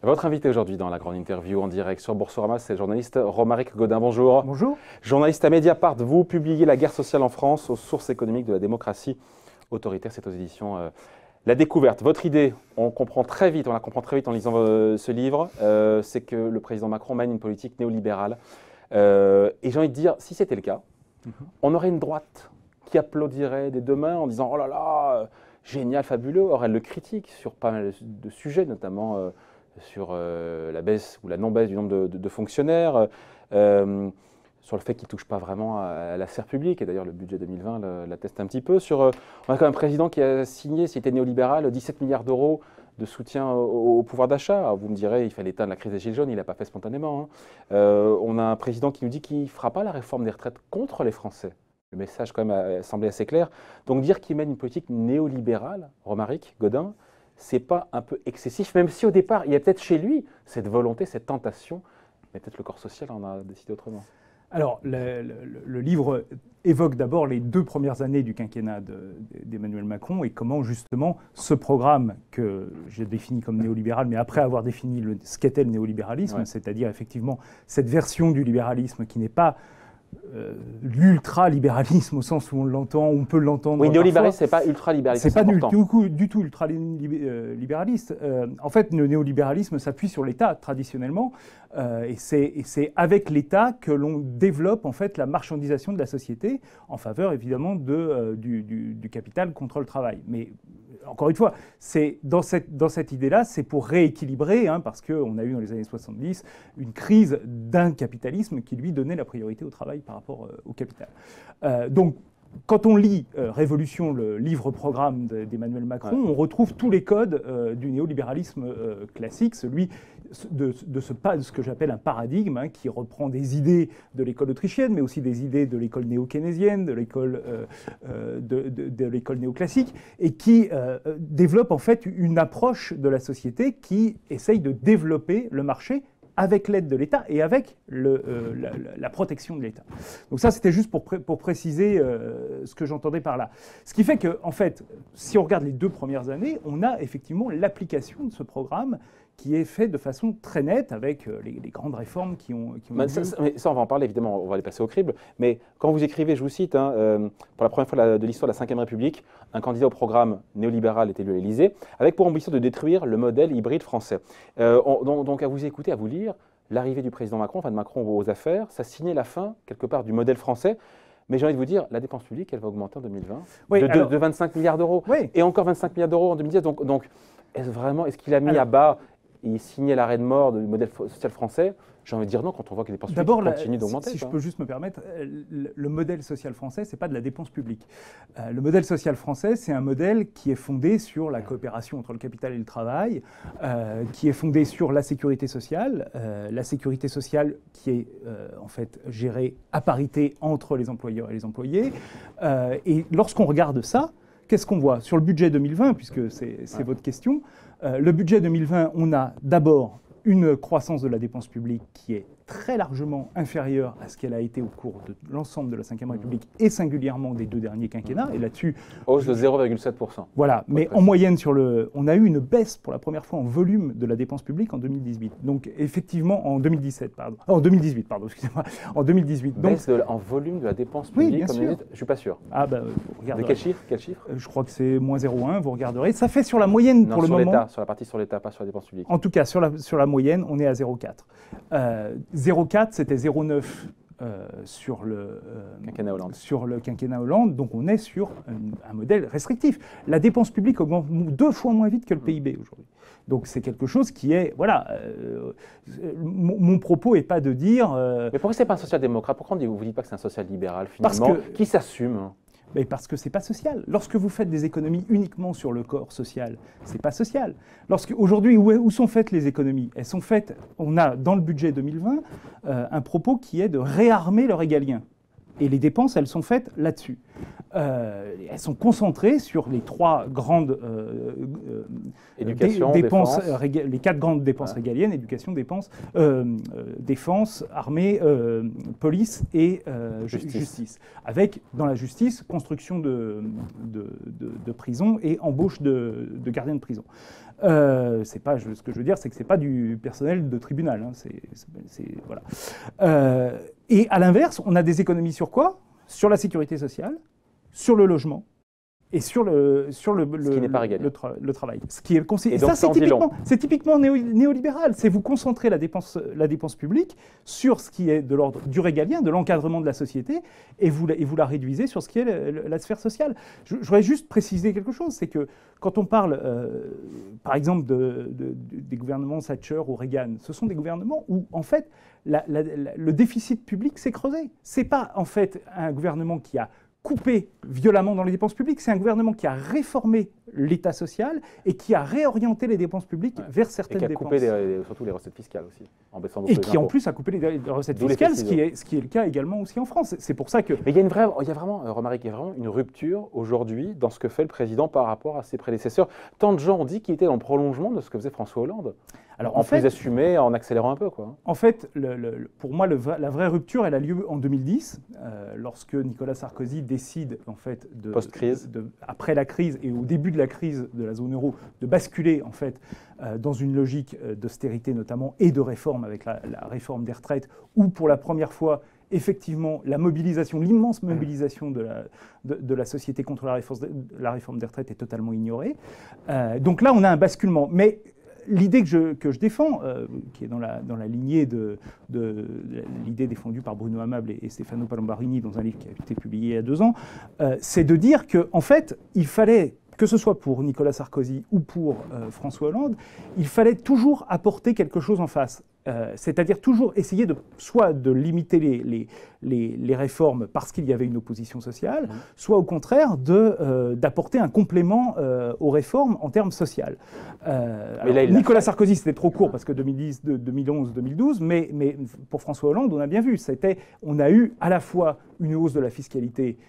Votre invité aujourd'hui dans la grande interview en direct sur Boursorama, c'est le journaliste Romaric Gaudin. Bonjour. Bonjour. Journaliste à Mediapart, vous publiez La guerre sociale en France aux sources économiques de la démocratie autoritaire. C'est aux éditions La Découverte. Votre idée, on la comprend très vite en lisant ce livre, c'est que le président Macron mène une politique néolibérale. Et j'ai envie de dire, si c'était le cas, on aurait une droite qui applaudirait des deux mains en disant « Oh là là, génial, fabuleux ». Or, elle le critique sur pas mal de sujets, notamment sur la baisse ou la non-baisse du nombre de fonctionnaires, sur le fait qu'il ne touche pas vraiment à la sphère publique, et d'ailleurs le budget 2020 l'atteste un petit peu. On a quand même un président qui a signé, s'il était néolibéral, 17 milliards d'euros de soutien au pouvoir d'achat. Alors vous me direz, il fallait éteindre la crise des Gilets jaunes, il n'a pas fait spontanément. On a un président qui nous dit qu'il ne fera pas la réforme des retraites contre les Français. Le message quand même a semblé assez clair. Donc dire qu'il mène une politique néolibérale, Romaric Gaudin, c'est pas un peu excessif, même si au départ, il y a peut-être chez lui cette volonté, cette tentation, mais peut-être le corps social en a décidé autrement. Alors, le livre évoque d'abord les 2 premières années du quinquennat d'Emmanuel Macron et comment justement ce programme que j'ai défini comme néolibéral, mais après avoir défini ce qu'était le néolibéralisme, c'est-à-dire effectivement cette version du libéralisme qui n'est pas l'ultra-libéralisme au sens où on l'entend, on peut l'entendre. Oui, néolibéralisme, c'est pas ultra-libéraliste. C'est pas du tout ultra-libéraliste. En fait, le néolibéralisme s'appuie sur l'État traditionnellement, et c'est avec l'État que l'on développe en fait la marchandisation de la société en faveur évidemment du capital contre le travail. Mais encore une fois, dans cette idée-là, c'est pour rééquilibrer, parce qu'on a eu dans les années 70 une crise d'un capitalisme qui lui donnait la priorité au travail par rapport au capital. Donc, quand on lit Révolution, le livre-programme d'Emmanuel Macron, on retrouve tous les codes du néolibéralisme classique, celui de ce que j'appelle un paradigme, qui reprend des idées de l'école autrichienne, mais aussi des idées de l'école néo-keynésienne, de l'école néoclassique, et qui développe en fait une approche de la société qui essaye de développer le marché avec l'aide de l'État et avec la protection de l'État. Donc ça, c'était juste pour préciser ce que j'entendais par là. Ce qui fait que, en fait, si on regarde les 2 premières années, on a effectivement l'application de ce programme qui est fait de façon très nette avec les grandes réformes qui ont mais ça, on va en parler, évidemment, on va les passer au crible. Mais quand vous écrivez, je vous cite, pour la première fois de l'histoire de la Ve République, un candidat au programme néolibéral est élu à l'Élysée, avec pour ambition de détruire le modèle hybride français. Donc à vous écouter, à vous lire, l'arrivée du président Macron, enfin de Macron aux affaires, ça signait la fin, quelque part, du modèle français. Mais j'ai envie de vous dire, la dépense publique, elle va augmenter en 2020 de 25 milliards d'euros. Oui. Et encore 25 milliards d'euros en 2010. Donc est-ce qu'il a mis à bas, il signait l'arrêt de mort du modèle social français? J'ai envie de dire non quand on voit que les dépenses publiques continuent d'augmenter. Si je peux juste me permettre, le modèle social français, ce n'est pas de la dépense publique. Le modèle social français, c'est un modèle qui est fondé sur la coopération entre le capital et le travail, qui est fondé sur la sécurité sociale qui est en fait gérée à parité entre les employeurs et les employés. Et lorsqu'on regarde ça, qu'est-ce qu'on voit? Sur le budget 2020, puisque c'est votre question, le budget 2020, on a d'abord une croissance de la dépense publique qui est très largement inférieure à ce qu'elle a été au cours de l'ensemble de la Ve République et singulièrement des 2 derniers quinquennats. Et là-dessus, hausse de 0,7%. Voilà, mais en moyenne on a eu une baisse pour la première fois en volume de la dépense publique en 2018. Donc effectivement en 2017, pardon. En 2018, pardon, excusez-moi. En 2018. Donc, baisse en volume de la dépense publique. Oui, bien sûr. Je suis pas sûr. Ah bah, vous regarderez. De quel chiffre? Je crois que c'est moins 0,1. Vous regarderez. Ça fait sur la moyenne pour le moment. Sur la partie sur l'État, pas sur la dépense publique. En tout cas, sur la moyenne, on est à 0,4. 0,4, c'était 0,9 sur le quinquennat Hollande. Donc on est sur un modèle restrictif. La dépense publique augmente 2 fois moins vite que le PIB aujourd'hui. Donc c'est quelque chose qui est... Voilà, mon propos n'est pas de dire... Mais pourquoi ce n'est pas un social-démocrate? Pourquoi vous ne dites pas que c'est un social-libéral finalement qui s'assume? Mais parce que c'est pas social. Lorsque vous faites des économies uniquement sur le corps social, c'est pas social. Aujourd'hui, où sont faites les économies? Elles sont faites, on a dans le budget 2020 un propos qui est de réarmer le régalien. Et les dépenses, elles sont faites là-dessus. elles sont concentrées sur les trois grandes éducation, dépenses, défense. les quatre grandes dépenses régaliennes, éducation, défense, armée, police et justice. Avec, dans la justice, construction de prisons et embauche de gardiens de prison. Ce que je veux dire, c'est que ce n'est pas du personnel de tribunal. Hein, voilà. Et à l'inverse, on a des économies sur quoi? Sur la sécurité sociale, sur le logement et sur le travail. Ce qui est et ça, c'est typiquement néolibéral. C'est vous concentrer la dépense publique sur ce qui est de l'ordre du régalien, de l'encadrement de la société, et vous la réduisez sur ce qui est la sphère sociale. Je voudrais juste préciser quelque chose, c'est que quand on parle, par exemple, des gouvernements Thatcher ou Reagan, ce sont des gouvernements où, en fait, le déficit public s'est creusé. Ce n'est pas, en fait, un gouvernement qui a coupé violemment dans les dépenses publiques, c'est un gouvernement qui a réformé l'État social et qui a réorienté les dépenses publiques vers certaines dépenses. Et qui a coupé surtout les recettes fiscales aussi, en baissant et qui en plus a coupé les recettes fiscales, ce qui est le cas également aussi en France. C'est pour ça que... Mais il y a vraiment, Romaric, il y a vraiment une rupture aujourd'hui dans ce que fait le président par rapport à ses prédécesseurs. Tant de gens ont dit qu'il était dans le prolongement de ce que faisait François Hollande. Alors, en plus assumé, en accélérant un peu, quoi. En fait, pour moi, la vraie rupture, elle a lieu en 2010, lorsque Nicolas Sarkozy décide, en fait, post-crise, après la crise et au début de la crise de la zone euro, de basculer, en fait, dans une logique d'austérité notamment et de réforme avec la réforme des retraites, où pour la première fois, effectivement, l'immense mobilisation de la société contre la réforme des retraites est totalement ignorée. Donc là, on a un basculement. Mais l'idée que je défends, qui est dans la lignée de l'idée défendue par Bruno Amable et Stefano Palombarini dans un livre qui a été publié il y a 2 ans, c'est de dire qu'en fait, il fallait, que ce soit pour Nicolas Sarkozy ou pour François Hollande, il fallait toujours apporter quelque chose en face. C'est-à-dire toujours essayer soit de limiter les réformes parce qu'il y avait une opposition sociale, soit au contraire d'apporter un complément aux réformes en termes sociaux. Nicolas Sarkozy, c'était trop court parce que 2010, 2011, 2012, mais pour François Hollande, on a bien vu, on a eu à la fois une hausse de la fiscalité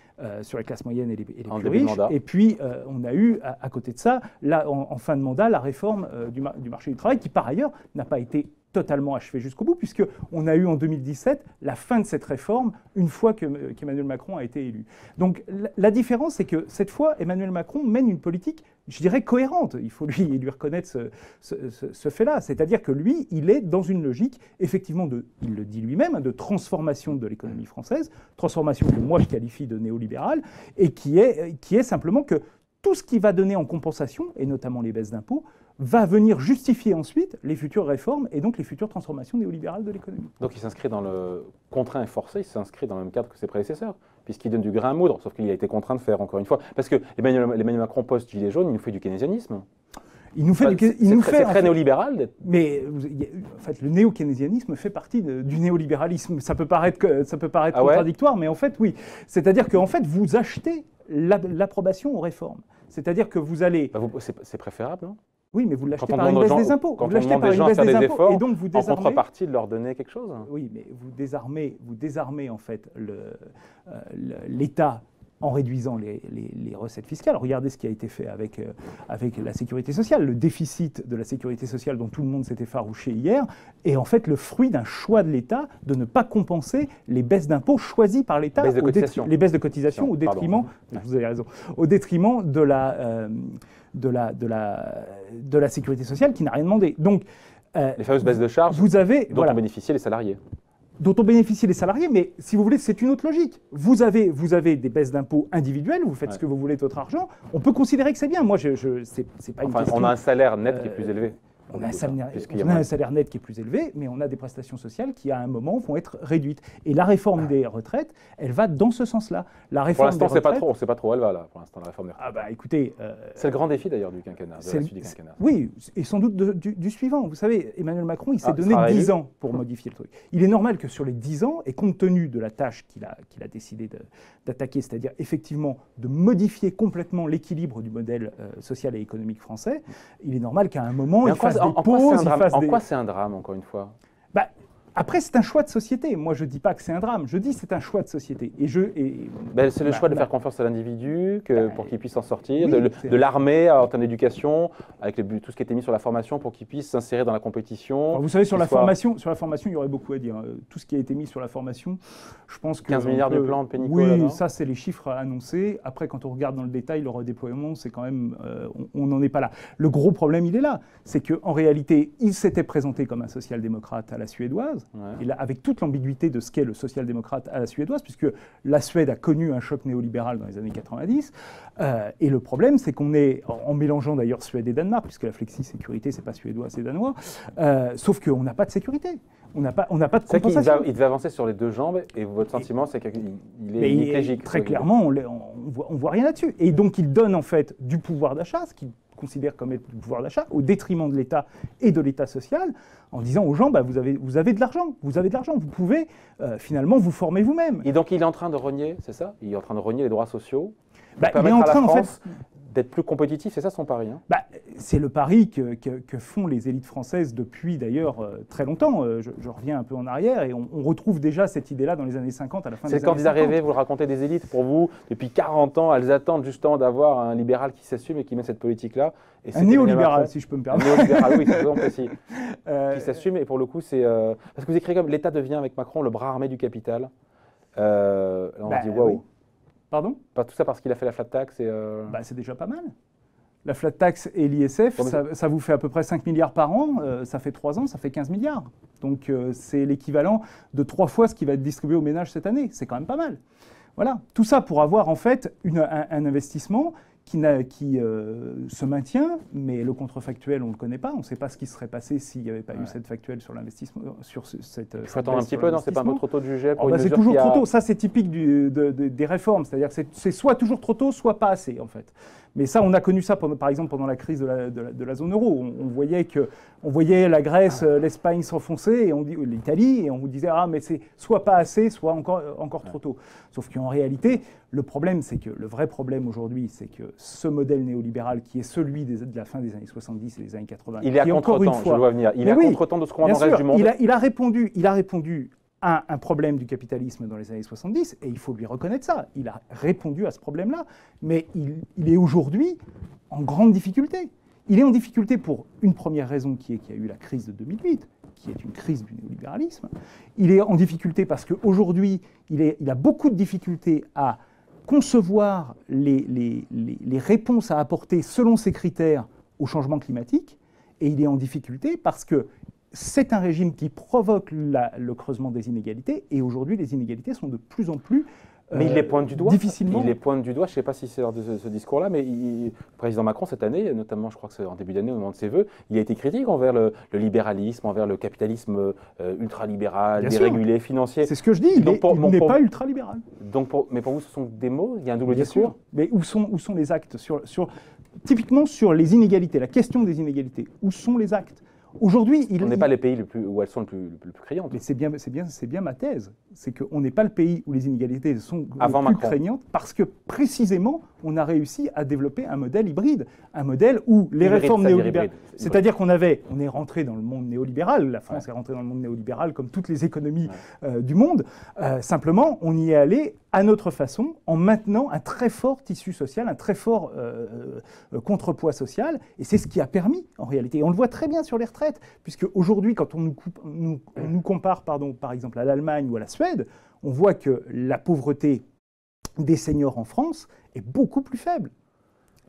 sur les classes moyennes et les plus riches, et puis on a eu à côté de ça, là, en fin de mandat, la réforme du marché du travail qui par ailleurs n'a pas été totalement achevé jusqu'au bout, puisqu'on a eu en 2017 la fin de cette réforme une fois qu'Emmanuel Macron a été élu. Donc la différence, c'est que cette fois, Emmanuel Macron mène une politique, je dirais, cohérente. Il faut lui reconnaître ce fait-là. C'est-à-dire que lui, il est dans une logique, effectivement, il le dit lui-même, de transformation de l'économie française, transformation que moi je qualifie de néolibérale, et qui est simplement que tout ce qui va donner en compensation, et notamment les baisses d'impôts, va venir justifier ensuite les futures réformes et donc les futures transformations néolibérales de l'économie. Donc il s'inscrit dans le contraint et forcé, il s'inscrit dans le même cadre que ses prédécesseurs, puisqu'il donne du grain à moudre, sauf qu'il a été contraint de faire, encore une fois. Parce que Emmanuel Macron post-Gilet jaune, il nous fait du keynésianisme. C'est très néolibéral. Mais en fait, le néo-keynésianisme fait partie du néolibéralisme. Ça peut paraître contradictoire, mais en fait, oui. C'est-à-dire qu'en fait, vous achetez l'approbation aux réformes. C'est-à-dire que vous allez... c'est préférable, non ? Oui, mais vous l'achetez par une baisse des impôts. Quand on demande aux gens à faire des efforts, et donc vous désarmez, en contrepartie de leur donner quelque chose. Oui, mais vous désarmez en fait l'État en réduisant les recettes fiscales. Regardez ce qui a été fait avec la sécurité sociale. Le déficit de la sécurité sociale dont tout le monde s'est effarouché hier est en fait le fruit d'un choix de l'État de ne pas compenser les baisses d'impôts choisies par l'État. Les baisses de cotisation au détriment, vous avez raison, au détriment de la sécurité sociale qui n'a rien demandé. Donc, les fameuses baisses de charges dont ont bénéficié les salariés. Dont ont bénéficié les salariés, mais si vous voulez, c'est une autre logique. Vous avez des baisses d'impôts individuelles, vous faites ce que vous voulez de votre argent, on peut considérer que c'est bien. Moi, c'est pas une question. On a un salaire net qui est plus élevé. On a un salaire net qui est plus élevé, mais on a des prestations sociales qui, à un moment, vont être réduites. Et la réforme des retraites, elle va dans ce sens-là. Pour l'instant, on ne sait pas trop où elle va, là, pour l'instant, la réforme des retraites. Ah bah écoutez... c'est le grand défi, d'ailleurs, du quinquennat, de la suite du quinquennat. Oui, et sans doute du suivant. Vous savez, Emmanuel Macron, il s'est donné 10 ans pour modifier le truc. Il est normal que sur les 10 ans, et compte tenu de la tâche qu'il a décidé d'attaquer, c'est-à-dire effectivement de modifier complètement l'équilibre du modèle social et économique français, il est normal qu'à un moment, il fasse des pauses. En quoi c'est un drame, encore une fois ? Après, c'est un choix de société. Moi, je ne dis pas que c'est un drame. Je dis que c'est un choix de société. C'est le choix de faire confiance à l'individu pour qu'il puisse s'en sortir, oui, de l'armer en termes d'éducation, avec tout ce qui a été mis sur la formation pour qu'il puisse s'insérer dans la compétition. Alors, vous savez, sur la formation, il y aurait beaucoup à dire. Tout ce qui a été mis sur la formation, je pense que… 15 milliards de plans de Pénicaud, oui, ça, c'est les chiffres annoncés. Après, quand on regarde dans le détail, le redéploiement, c'est quand même… on n'en est pas là. Le gros problème, il est là. C'est qu'en réalité, il s'était présenté comme un social-démocrate à la suédoise. Ouais. Et là, avec toute l'ambiguïté de ce qu'est le social-démocrate à la suédoise, puisque la Suède a connu un choc néolibéral dans les années 90. Et le problème, c'est qu'on est, en mélangeant d'ailleurs Suède et Danemark, puisque la flexi-sécurité, c'est pas suédois, c'est danois, sauf qu'on n'a pas de sécurité. On n'a pas de compensation. Il devait avancer sur les deux jambes, et votre sentiment, c'est qu'il est hémiplégique. Très clairement, on voit rien là-dessus. Et donc, il donne en fait du pouvoir d'achat, ce qu'il considère comme être du pouvoir d'achat, au détriment de l'État et de l'État social, en disant aux gens, vous avez de l'argent, vous pouvez finalement vous former vous-même. Et donc, il est en train de rogner, c'est ça? Il est en train de rogner les droits sociaux il est en train, en fait, d'être plus compétitif, c'est ça son pari, hein? C'est le pari que font les élites françaises depuis d'ailleurs très longtemps. Je reviens un peu en arrière et on retrouve déjà cette idée-là dans les années 50, à la fin des années 50. C'est quand ils arrivaient, vous le racontez, des élites, pour vous, depuis 40 ans, elles attendent justement d'avoir un libéral qui s'assume et qui met cette politique-là. Un néolibéral, si je peux me permettre. Un néolibéral, oui, c'est vraiment précis. Qui s'assume, et pour le coup, c'est… parce que vous écrivez comme l'État devient, avec Macron, le bras armé du capital. Là, on dit waouh. Oui. Pardon ? Pas tout ça parce qu'il a fait la flat tax et… c'est déjà pas mal. La flat tax et l'ISF, ça vous fait à peu près 5 milliards par an. Ça fait 3 ans, ça fait 15 milliards. Donc c'est l'équivalent de 3 fois ce qui va être distribué aux ménages cette année. C'est quand même pas mal. Voilà. Tout ça pour avoir en fait un investissement qui se maintient, mais le contrefactuel, on ne le connaît pas. On ne sait pas ce qui serait passé s'il n'y avait pas eu cette factuelle sur l'investissement. Il faut attendre un petit peu, non? C'est pas un peu trop tôt de juger pour une c'est mesure toujours trop tôt. Ça, c'est typique des réformes. C'est-à-dire que c'est soit toujours trop tôt, soit pas assez, en fait. Mais ça, on a connu ça, par exemple, pendant la crise de la zone euro. On voyait la Grèce, l'Espagne s'enfoncer, et l'Italie, et on vous disait « Ah, mais c'est soit pas assez, soit encore trop tôt ». Sauf qu'en réalité, le vrai problème aujourd'hui, c'est que ce modèle néolibéral, qui est celui de la fin des années 70 et des années 80, il est à contre-temps, je le vois venir. Il est à contre-temps de ce qu'on voit dans le reste du monde. Il a répondu à un problème du capitalisme dans les années 70, et il faut lui reconnaître ça. Il a répondu à ce problème-là, mais il est aujourd'hui en grande difficulté. Il est en difficulté pour une première raison qui est qu'il y a eu la crise de 2008, qui est une crise du néolibéralisme. Il est en difficulté parce qu'aujourd'hui, il a beaucoup de difficultés à concevoir les réponses à apporter selon ses critères au changement climatique, et il est en difficulté parce que c'est un régime qui provoque le creusement des inégalités, et aujourd'hui, les inégalités sont de plus en plus mais il les pointe du doigt. Difficilement. Il les pointe du doigt. Je ne sais pas si c'est lors de ce discours-là, mais le président Macron, cette année, notamment, je crois que c'est en début d'année, au moment de ses vœux, il a été critique envers le libéralisme, envers le capitalisme ultralibéral, dérégulé, financier. C'est ce que je dis, il n'est pas ultralibéral. Mais pour vous, ce sont des mots? Il y a un double Bien discours? sûr. Mais où sont les actes typiquement sur les inégalités, la question des inégalités. Où sont les actes? Aujourd'hui, on n'est pas les pays où elles sont le plus criantes. Mais c'est bien ma thèse. C'est qu'on n'est pas le pays où les inégalités sont le plus criantes parce que précisément, on a réussi à développer un modèle hybride. Un modèle où les réformes néolibérales… C'est-à-dire on est rentré dans le monde néolibéral. La France est rentrée dans le monde néolibéral comme toutes les économies du monde. Simplement, on y est allé à notre façon, en maintenant un très fort tissu social, un très fort contrepoids social. Et c'est ce qui a permis, en réalité. Et on le voit très bien sur les retraites, puisque aujourd'hui, quand on nous compare, par exemple, à l'Allemagne ou à la Suède, on voit que la pauvreté des seniors en France est beaucoup plus faible.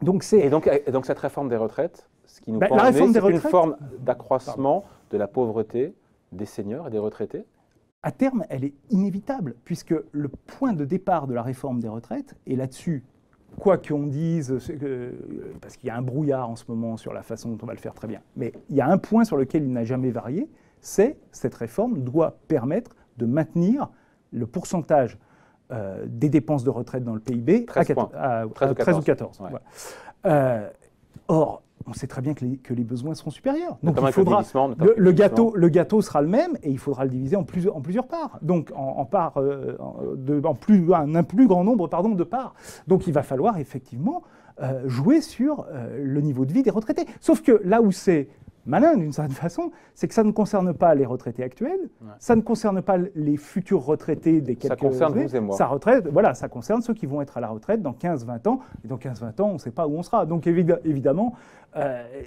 Donc cette réforme des retraites, ce qui nous permet, c'est une forme d'accroissement de la pauvreté des seniors et des retraités? À terme, elle est inévitable, puisque le point de départ de la réforme des retraites, et là-dessus, quoi qu'on dise, parce qu'il y a un brouillard en ce moment sur la façon dont on va le faire très bien, mais il y a un point sur lequel il n'a jamais varié, c'est cette réforme doit permettre de maintenir le pourcentage des dépenses de retraite dans le PIB à 13 ou 14. Ouais. Voilà. Or, on sait très bien que les besoins seront supérieurs. Donc il faudra, le gâteau sera le même et il faudra le diviser en plusieurs parts. Donc un plus grand nombre de parts. Donc il va falloir effectivement jouer sur le niveau de vie des retraités. Sauf que là où c'est malin d'une certaine façon, c'est que ça ne concerne pas les retraités actuels, ça ne concerne pas les futurs retraités des quelques années. Ça concerne vous et moi. Ça concerne ceux qui vont être à la retraite dans 15-20 ans. Et dans 15-20 ans, on ne sait pas où on sera. Donc évidemment,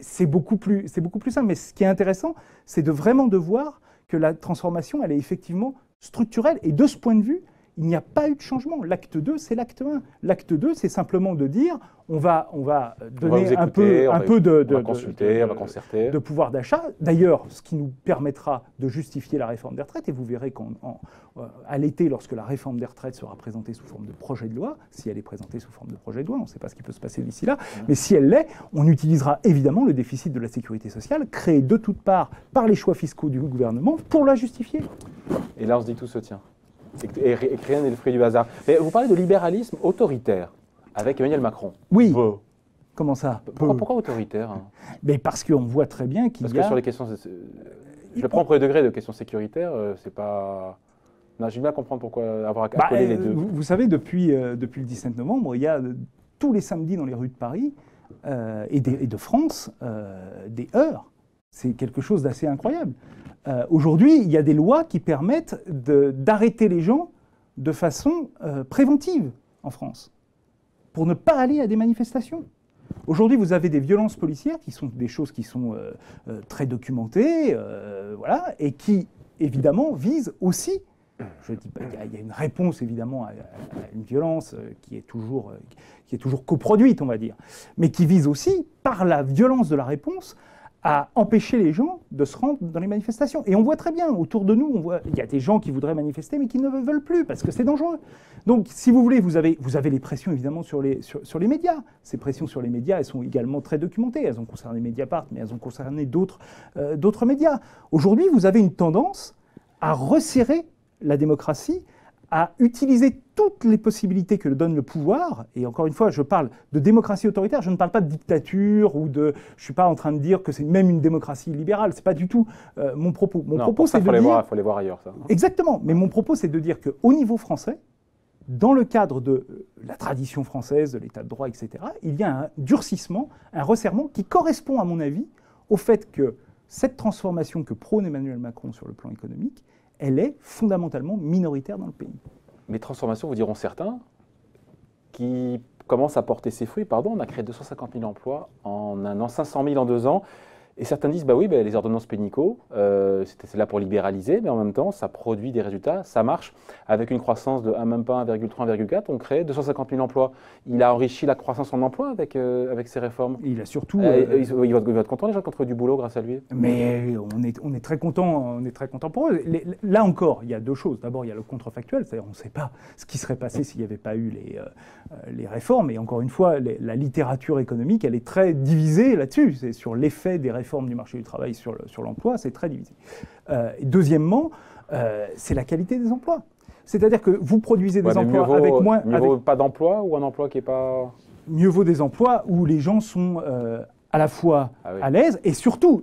c'est beaucoup plus simple. Mais ce qui est intéressant, c'est vraiment de voir que la transformation, elle est effectivement structurelle. Et de ce point de vue, il n'y a pas eu de changement. L'acte 2, c'est l'acte 1. L'acte 2, c'est simplement de dire on va donner un peu de pouvoir d'achat. D'ailleurs, ce qui nous permettra de justifier la réforme des retraites, et vous verrez qu'à l'été, lorsque la réforme des retraites sera présentée sous forme de projet de loi, si elle est présentée sous forme de projet de loi, on ne sait pas ce qui peut se passer d'ici là, mais si elle l'est, on utilisera évidemment le déficit de la sécurité sociale, créé de toutes parts par les choix fiscaux du gouvernement, pour la justifier. Et là, on se dit tout se tient. Et rien n'est le fruit du hasard. Mais vous parlez de libéralisme autoritaire avec Emmanuel Macron. Oui. Comment ça? Pourquoi autoritaire? Mais parce qu'on voit très bien qu'il y a... Parce que sur les questions... Je le prends au premier degré de questions sécuritaires, c'est pas... Non, j'ai du mal à comprendre pourquoi avoir accolé les deux. Vous savez, depuis le 17 novembre, il y a tous les samedis dans les rues de Paris et de France des heurts. C'est quelque chose d'assez incroyable. Aujourd'hui, il y a des lois qui permettent d'arrêter les gens de façon préventive en France, pour ne pas aller à des manifestations. Aujourd'hui, vous avez des violences policières qui sont des choses qui sont très documentées, voilà, et qui, évidemment, visent aussi, je dis, il y a une réponse, évidemment, à une violence qui est toujours coproduite, on va dire, mais qui vise aussi, par la violence de la réponse, à empêcher les gens de se rendre dans les manifestations. Et on voit très bien, autour de nous, il y a des gens qui voudraient manifester, mais qui ne veulent plus, parce que c'est dangereux. Donc, si vous voulez, vous avez les pressions, évidemment, sur les médias. Ces pressions sur les médias, elles sont également très documentées. Elles ont concerné Mediapart, mais elles ont concerné d'autres médias. Aujourd'hui, vous avez une tendance à resserrer la démocratie, à utiliser toutes les possibilités que donne le pouvoir, et encore une fois, je parle de démocratie autoritaire, je ne parle pas de dictature, ou je ne suis pas en train de dire que c'est même une démocratie libérale, ce n'est pas du tout mon propos. Mon propos, c'est de dire... Il faut les voir ailleurs, ça. Exactement, mais mon propos, c'est de dire qu'au niveau français, dans le cadre de la tradition française, de l'état de droit, etc., il y a un durcissement, un resserrement qui correspond, à mon avis, au fait que cette transformation que prône Emmanuel Macron sur le plan économique, elle est fondamentalement minoritaire dans le pays. Mais transformation, vous diront certains, qui commencent à porter ses fruits. Pardon, on a créé 250 000 emplois en un an, 500 000 en 2 ans. Et certains disent, bah oui, les ordonnances Pénicaud, c'est là pour libéraliser, mais en même temps, ça produit des résultats, ça marche. Avec une croissance de même pas 1,3, 1,4, on crée 250 000 emplois. Il a enrichi la croissance en emploi avec ces réformes. Il a surtout... il va être content, les gens, qui ont trouvé du boulot grâce à lui. Mais on est très content pour eux. Là encore, il y a deux choses. D'abord, il y a le contrefactuel, c'est-à-dire on ne sait pas ce qui serait passé s'il n'y avait pas eu les réformes. Et encore une fois, la littérature économique, elle est très divisée là-dessus. C'est sur l'effet des réformes du marché du travail sur l'emploi, c'est très divisé. Deuxièmement, c'est la qualité des emplois. C'est-à-dire que vous produisez des emplois avec moins... Mieux vaut pas d'emploi ou un emploi qui n'est pas... Mieux vaut des emplois où les gens sont à la fois à l'aise et surtout,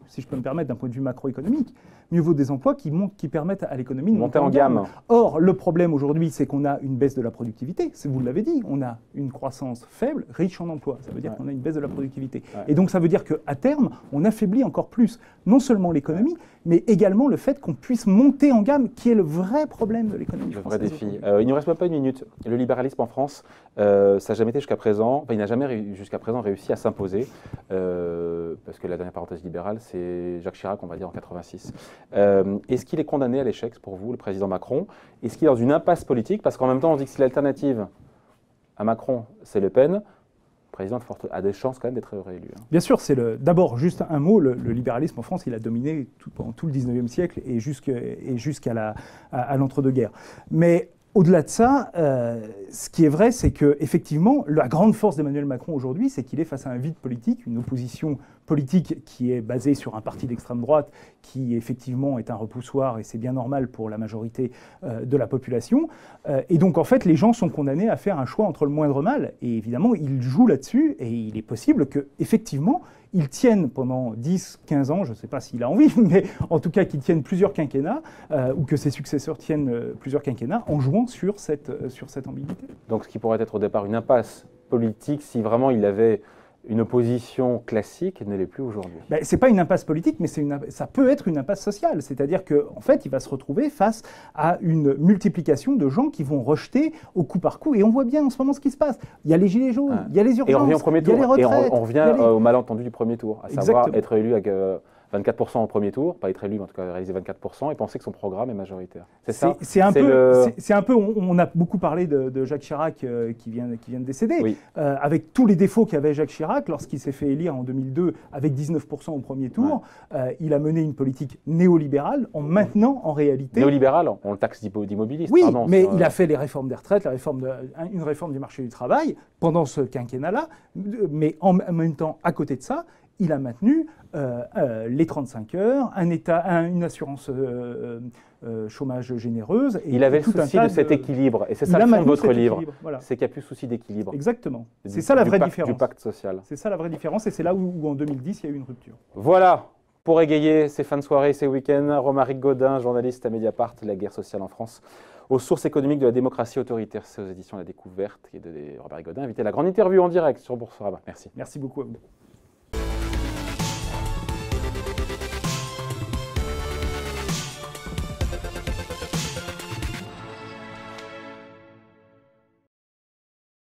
si je peux me permettre d'un point de vue macroéconomique, mieux vaut des emplois qui permettent à l'économie de monter en gamme. Or, le problème aujourd'hui, c'est qu'on a une baisse de la productivité. Vous l'avez dit, on a une croissance faible, riche en emplois. Ça veut dire qu'on a une baisse de la productivité. Et donc, ça veut dire qu'à terme, on affaiblit encore plus non seulement l'économie, mais également le fait qu'on puisse monter en gamme, qui est le vrai problème de l'économie française. Le vrai défi. Il ne nous reste même pas une minute. Le libéralisme en France, ça n'a jamais été jusqu'à présent, il n'a jamais jusqu'à présent réussi à s'imposer, parce que la dernière parenthèse libérale, c'est Jacques Chirac, on va dire, en 86. Est-ce qu'il est condamné à l'échec pour vous, le président Macron? Est-ce qu'il est dans une impasse politique? Parce qu'en même temps, on dit que si l'alternative à Macron, c'est Le Pen, le président a des chances quand même d'être réélu. Bien sûr, d'abord, juste un mot, le libéralisme en France, il a dominé pendant tout le 19e siècle et jusqu'à l'entre-deux-guerres. Mais au-delà de ça, ce qui est vrai, c'est qu'effectivement, la grande force d'Emmanuel Macron aujourd'hui, c'est qu'il est face à un vide politique, une opposition politique qui est basée sur un parti d'extrême droite qui effectivement est un repoussoir, et c'est bien normal pour la majorité de la population. Et donc en fait, les gens sont condamnés à faire un choix entre le moindre mal. Et évidemment, il joue là-dessus, et il est possible qu'effectivement, il tienne pendant 10, 15 ans, je ne sais pas s'il a envie, mais en tout cas qu'il tienne plusieurs quinquennats, ou que ses successeurs tiennent plusieurs quinquennats, en jouant sur cette ambiguïté. Donc ce qui pourrait être au départ une impasse politique, si vraiment il avait une opposition classique ne l'est plus aujourd'hui. Ben, ce n'est pas une impasse politique, mais ça peut être une impasse sociale. C'est-à-dire qu'en fait, il va se retrouver face à une multiplication de gens qui vont rejeter au coup par coup. Et on voit bien en ce moment ce qui se passe. Il y a les gilets jaunes, il y a les urgences, et on revient au premier tour. il y a les retraites. Et on revient au malentendu du premier tour, à savoir Exactement. être élu avec 24% au premier tour, pas être élu, mais en tout cas réaliser 24%, et penser que son programme est majoritaire. C'est ça. C'est un peu. On a beaucoup parlé de Jacques Chirac qui vient de décéder, oui. Avec tous les défauts qu'avait Jacques Chirac lorsqu'il s'est fait élire en 2002 avec 19% au premier tour. Ouais. Il a mené une politique néolibérale en maintenant en réalité. Néolibérale, on le taxe d'immobiliste. Oui, pardon, mais il a fait les réformes des retraites, une réforme du marché du travail pendant ce quinquennat-là, mais en même temps, à côté de ça, il a maintenu les 35 heures, une assurance chômage généreuse. Et il avait le souci de cet équilibre. Et c'est ça le fond de votre livre. Voilà. C'est qu'il n'y a plus de souci d'équilibre. Exactement. C'est ça la vraie différence. Du pacte social. C'est ça la vraie différence. Et c'est là où en 2010, il y a eu une rupture. Voilà. Pour égayer ces fins de soirée, ces week-ends, Romaric Gaudin, journaliste à Mediapart, La guerre sociale en France, aux sources économiques de la démocratie autoritaire. C'est aux éditions La Découverte et de Romaric Gaudin. Invité à la grande interview en direct sur Boursorama. Merci. Merci beaucoup à vous.